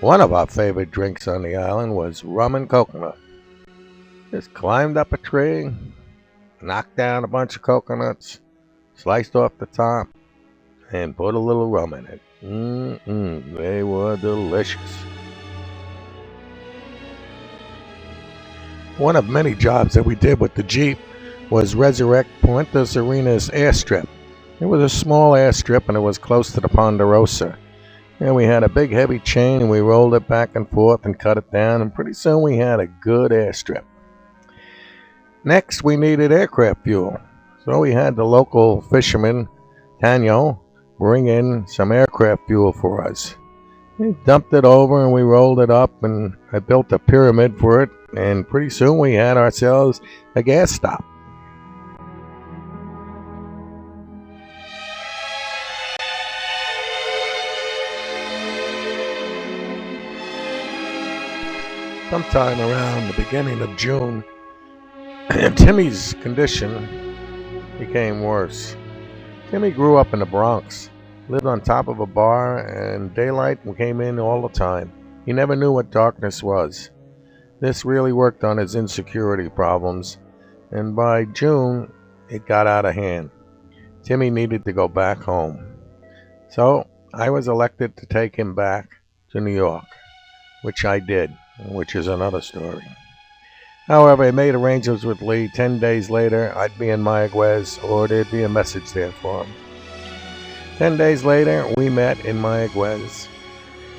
One of our favorite drinks on the island was rum and coconut. Just climbed up a tree, knocked down a bunch of coconuts, sliced off the top, and put a little rum in it. They were delicious. One of many jobs that we did with the Jeep was resurrect Puentes Arenas airstrip. It was a small airstrip and it was close to the Ponderosa. And we had a big heavy chain and we rolled it back and forth and cut it down, and pretty soon we had a good airstrip. Next, we needed aircraft fuel. So we had the local fisherman, Tanyo, bring in some aircraft fuel for us. We dumped it over and we rolled it up, and I built a pyramid for it, and pretty soon we had ourselves a gas stop. Sometime around the beginning of June, Timmy's condition became worse. Timmy grew up in the Bronx, lived on top of a bar, and daylight came in all the time. He never knew what darkness was. This really worked on his insecurity problems, and by June, it got out of hand. Timmy needed to go back home. So I was elected to take him back to New York, which I did, which is another story. However, I made arrangements with Lee. 10 days later, I'd be in Mayaguez, or there'd be a message there for him. 10 days later, we met in Mayaguez,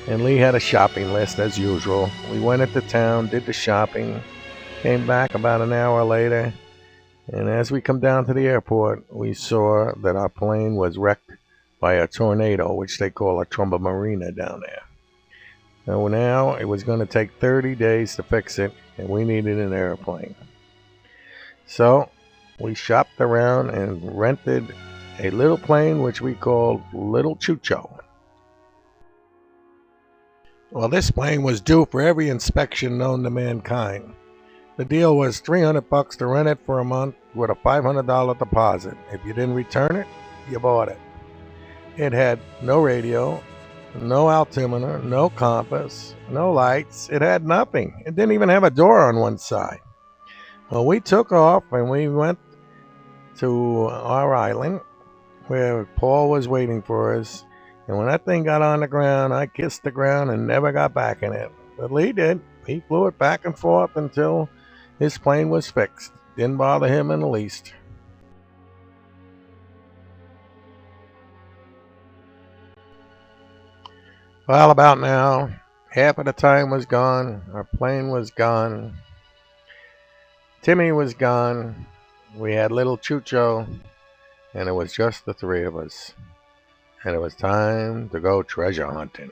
and Lee had a shopping list as usual. We went into town, did the shopping, came back about an hour later, and as we come down to the airport, we saw that our plane was wrecked by a tornado, which they call a tromba marina down there. So now it was going to take 30 days to fix it, and we needed an airplane. So we shopped around and rented a little plane which we called Little Chucho. Well, this plane was due for every inspection known to mankind. The deal was $300 to rent it for a month with a $500 deposit. If you didn't return it, you bought it. It had no radio, no altimeter, no compass, no lights. It had nothing. It didn't even have a door on one side. Well, we took off and we went to our island where Paul was waiting for us. And when that thing got on the ground, I kissed the ground and never got back in it. But Lee did. He flew it back and forth until his plane was fixed. Didn't bother him in the least. Well, about now, half of the time was gone. Our plane was gone. Timmy was gone. We had little Chucho, and it was just the three of us. And it was time to go treasure hunting.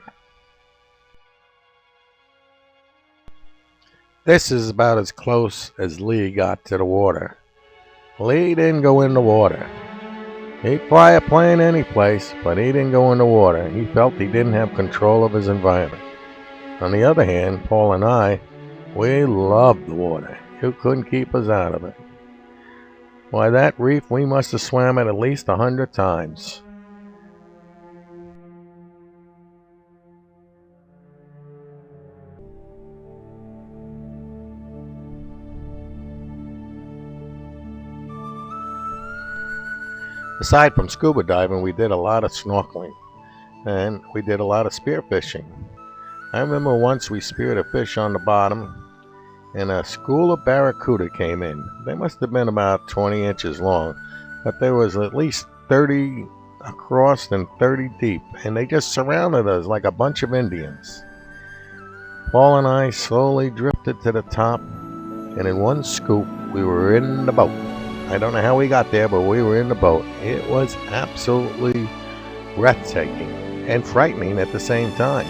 This is about as close as Lee got to the water. Lee didn't go in the water. He'd fly a plane any place, but he didn't go in the water. He felt he didn't have control of his environment. On the other hand, Paul and I, we loved the water. You couldn't keep us out of it. Why, that reef, we must have swam it at least 100 times. Aside from scuba diving, we did a lot of snorkeling, and we did a lot of spear fishing. I remember once we speared a fish on the bottom, and a school of barracuda came in. They must have been about 20 inches long, but there was at least 30 across and 30 deep, and they just surrounded us like a bunch of Indians. Paul and I slowly drifted to the top, and in one scoop, we were in the boat. I don't know how we got there, but we were in the boat. It was absolutely breathtaking and frightening at the same time.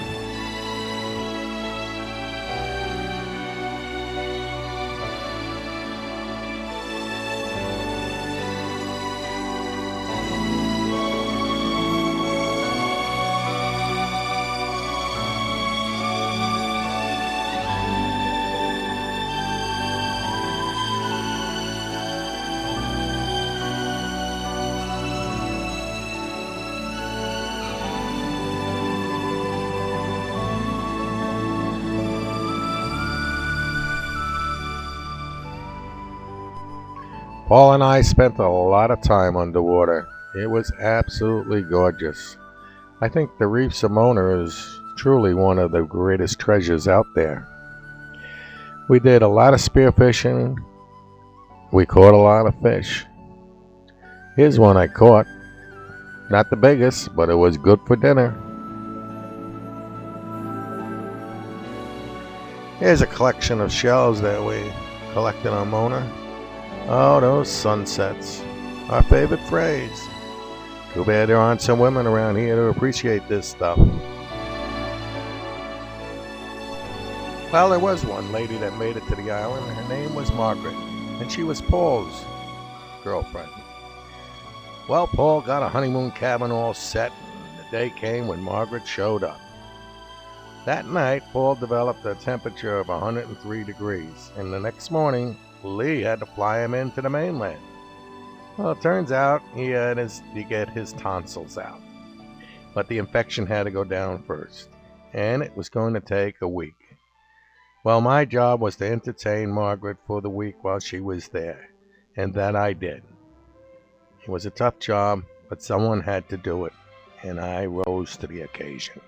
Paul and I spent a lot of time underwater. It was absolutely gorgeous. I think the Reefs of Mona is truly one of the greatest treasures out there. We did a lot of spearfishing. We caught a lot of fish. Here's one I caught. Not the biggest, but it was good for dinner. Here's a collection of shells that we collected on Mona. Oh, those sunsets. Our favorite phrase. Too bad there aren't some women around here to appreciate this stuff. Well, there was one lady that made it to the island. Her name was Margaret, and she was Paul's girlfriend. Well, Paul got a honeymoon cabin all set, and the day came when Margaret showed up. That night, Paul developed a temperature of 103 degrees, and the next morning, Lee had to fly him into the mainland. Well, it turns out he had to get his tonsils out, but the infection had to go down first, and it was going to take a week. Well, my job was to entertain Margaret for the week while she was there, and that I did. It was a tough job, but someone had to do it, and I rose to the occasion.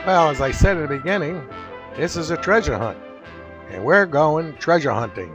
Well, as I said at the beginning, this is a treasure hunt, and we're going treasure hunting.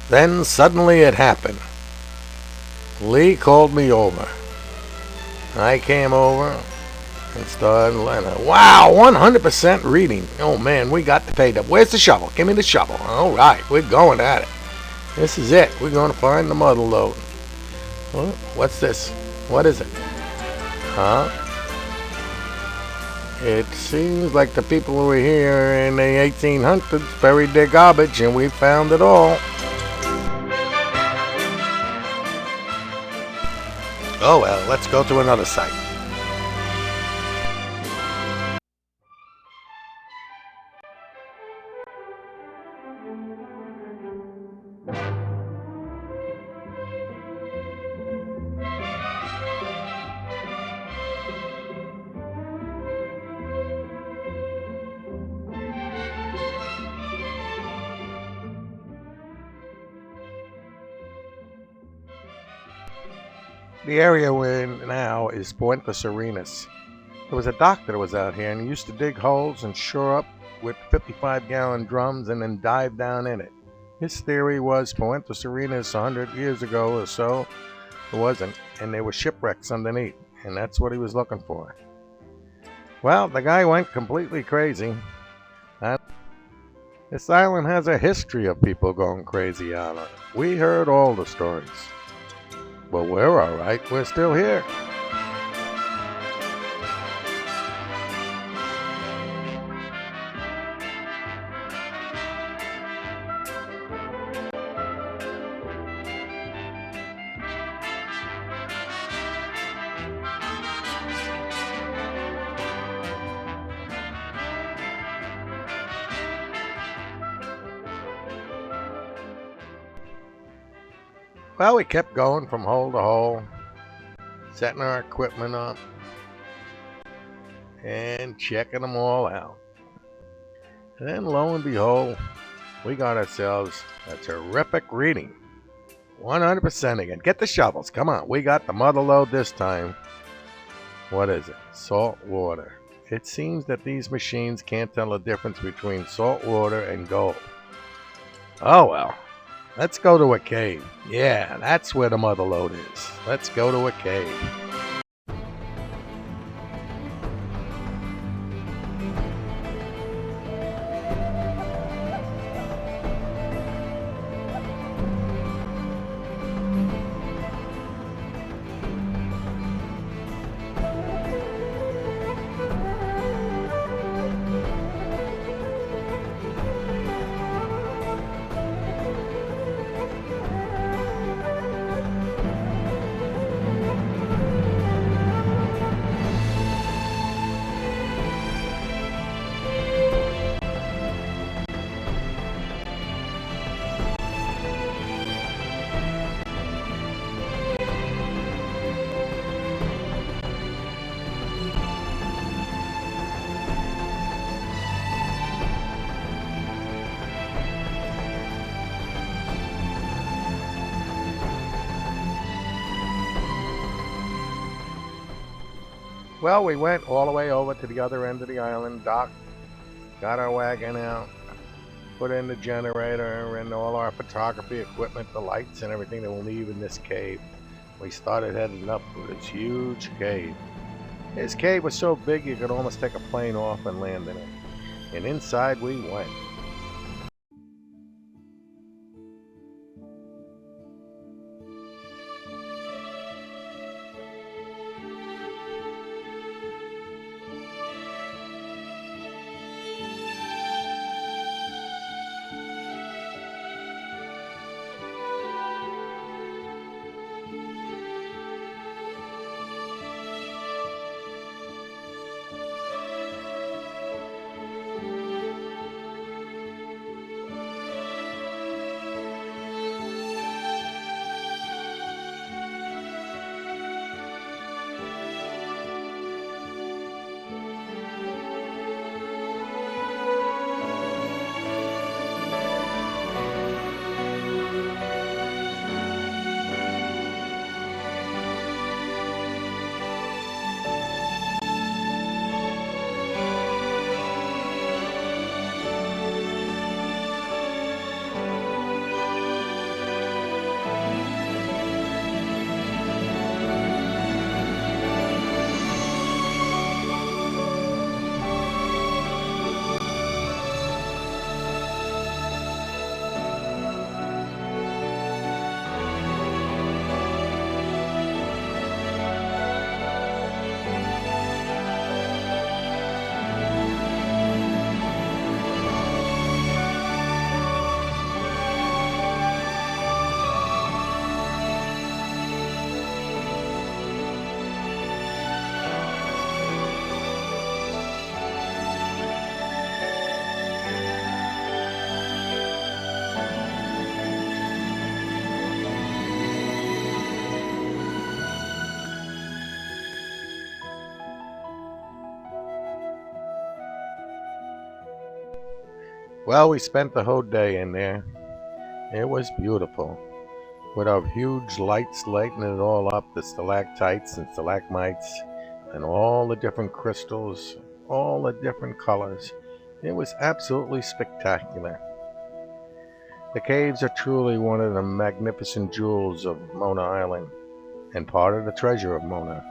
Then suddenly it happened. Lee called me over. I came over and started learning. Wow, 100% reading. Oh man, we got the pay up. Where's the shovel? Give me the shovel. All right, we're going at it. This is it. We're going to find the muddle load. What's this? What is it? Huh? It seems like the people who were here in the 1800s buried their garbage and we found it all. Oh well, let's go to another site. The area we're in now is Puerto Serenas. There was a doctor that was out here and he used to dig holes and shore up with 55-gallon drums and then dive down in it. His theory was Puerto Serenas 100 years ago or so, it wasn't, and there were shipwrecks underneath, and that's what he was looking for. Well, the guy went completely crazy. And this island has a history of people going crazy on it. We heard all the stories. But we're all right. We're still here. Well, we kept going from hole to hole, setting our equipment up. and checking them all out. And then lo and behold, we got ourselves a terrific reading. 100% again. Get the shovels. Come on. We got the mother lode this time. What is it? Salt water. It seems that these machines can't tell the difference between salt water and gold. Oh well. Let's go to a cave. Yeah, that's where the mother lode is. Let's go to a cave. Well, we went all the way over to the other end of the island, docked, got our wagon out, put in the generator and all our photography equipment, the lights and everything that we'll need in this cave. We started heading up to this huge cave. This cave was so big you could almost take a plane off and land in it. And inside we went. Well, we spent the whole day in there. It was beautiful. With our huge lights lighting it all up, the stalactites and stalagmites, and all the different crystals, all the different colors. It was absolutely spectacular. The caves are truly one of the magnificent jewels of Mona Island, and part of the treasure of Mona.